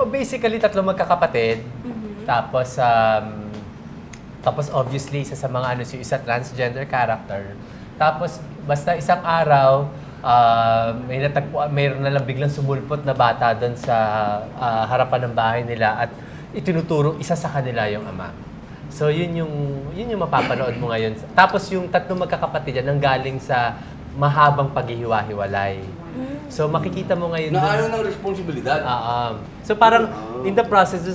Basically, tatlong magkakapatid. Tapos obviously, isa sa mga si isa transgender character. Tapos, basta isang araw, mayroon na lang biglang sumulpot na bata doon sa harapan ng bahay nila at itinuturo isa sa kanila yung ama. So, yun yung mapapanood mo ngayon. Tapos, yung tatlong magkakapatid yan, nanggaling sa mahabang paghihiwa-hiwalay. So, makikita mo ngayon na ano ng responsibilidad. So, parang in the process, dun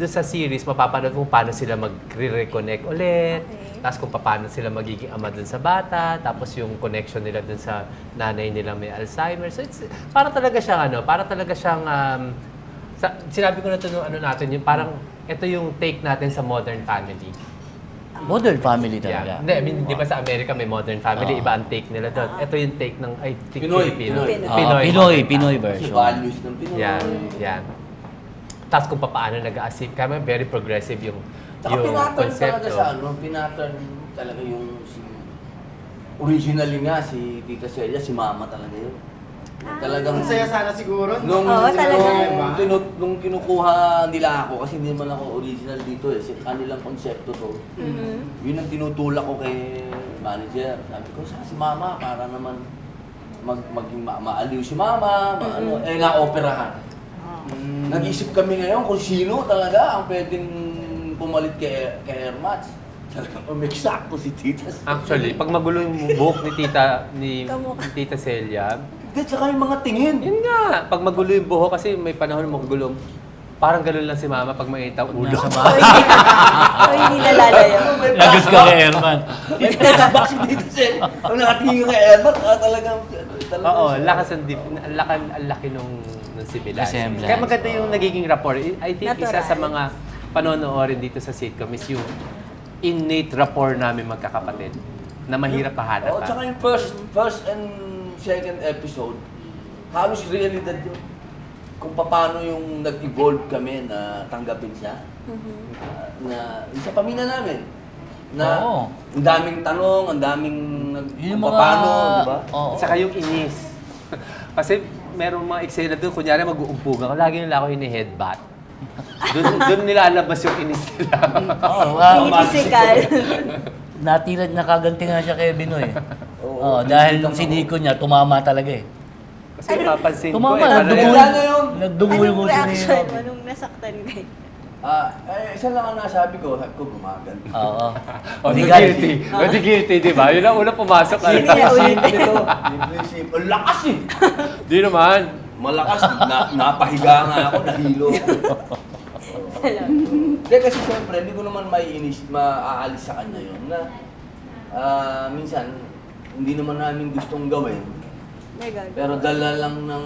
sa series, mapapanood mo paano sila mag-reconnect ulit. Okay. Tapos kung paano sila magiging ama dun sa bata. Tapos yung connection nila dun sa nanay nila may Alzheimer. So, para talaga siyang sinabi ko na ito nung natin, yung parang ito yung take natin sa Modern Family. Modern Family talaga. Yeah. Hindi, I mean, di ba sa Amerika may Modern Family, iba ang take nila doon. Ito yung take ng, I think, Filipino. Pinoy Kasi version. values ng Pinoy. Yan. Tapos kung paano nag-aasip, kaya very progressive yung Tsaka konsepto. pinaturn talaga yung originally nga si Tita Celia, si Mama talaga yun. Talagang Ang saya sana siguro. Nung, Oo, talaga. nung kinukuha nila ako, kasi hindi naman ako original dito kanilang konsepto to. Yun ang tinutulak ko kay manager. Sabi ko, si Mama, para naman maging maaliw si Mama, na-operahan. Nag-isip kami ngayon kung sino talaga ang pwedeng pumalit kay Ermats. Talagang umeksakto si Tita Celia. Actually, pag magulo yung buhok ni Tita Celia, Tsaka yung mga tingin. yun nga, pag magulo yung buhok, kasi may panahon na magulo, parang gano'n lang si Mama pag mainit ang ulo. O hindi nalalayo. Lagot ka kay Erman. Bakit si Tita Celia? Ang nakatingin kay Ermat, talagang... Oo, ang laki nung similar. Resemblance. Kaya maganda yung nagiging rapport. I think isa Natural. sa mga panonoorin dito sa sitcom is yung innate rapport namin magkakapatid na mahirap mahanap. Oo, tsaka yung first and second episode, halos realidad yun. Kung paano yung nag-evolve kami na tanggapin siya. Na yung sa pamilya namin. Na Oo. ang daming tanong, ang daming Yung kung mga- paano, di ba? Oo. Saka yung inis. Kasi merong mga eksena doon, kunyari mag-uumpugan ko, lagi nila ako hini-headbutt. Doon nilalabas yung inis nila. Oo, Hindi physical. natira, nakaganti nga siya kay Binoy. Oo. Dahil nung siniko niya, tumama talaga eh. Kasi papansin ko Tumama, parang nagdugo Wala na yun. Nagdugo yung Anong uso reaction mo niya. nung nasaktan kayo? Isa lang ang nasabi ko gumagan. Oo. Oh, di Legal. guilty, di ba? Yun ang una pumasok. Hindi na ulit. Ang lakas eh! Di naman. Malakas, napahiga nga ako, nahilo. Hindi kasi siyempre, hindi ko naman maaalis sa kanya yun na minsan, hindi naman namin gustong gawin. May gagawin. Pero dala lang ng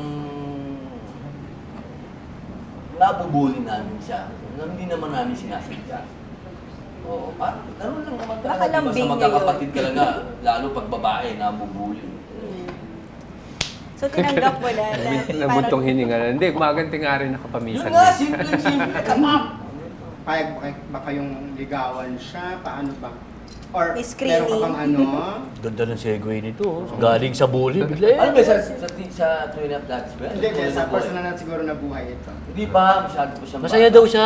nabubuli namin siya na hindi naman namin sinasadya. Oo, parang ganun lang naman talaga. Baka Diba, lambing sa niyo magkakapatid yun. talaga, lalo pag babae, nabubuli. So tinanggap mo na. Nabuntong hininga na. Hindi, gumaganti nga rin ako Yun paminsan. nga, simple, come up! Payag ba kayong ligawan siya? Paano ba? Or May meron screening. ka bang ano? Ganda ng segue nito. Oh. Galing sa bully, bigla Ano yan. ba sa Twin of Dads ba? Hindi, sa personal na siguro na buhay ito. Hindi pa, masyado pa siya. Masaya daw siya,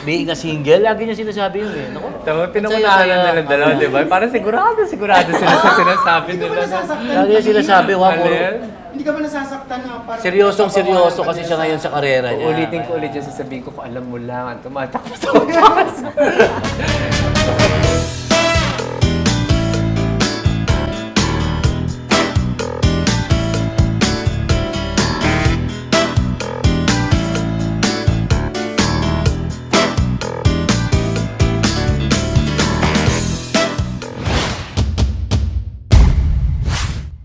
being a single. Lagi niya sinasabi yun eh. Naku, Tama, pinangunahan na ng dalawa, di ba? Parang sigurado sila sa sinasabi Hindi ka ba nila. nasasaktan? Lagi niya sinasabi, wow, Ano yan? Hindi ka ba nasasaktan na parang... Seryosong-seryoso kasi siya ngayon sa karera niya. Ulitin ko ulit yung sasabihin ko kung alam mo lang, ang tumatakbo sa oras.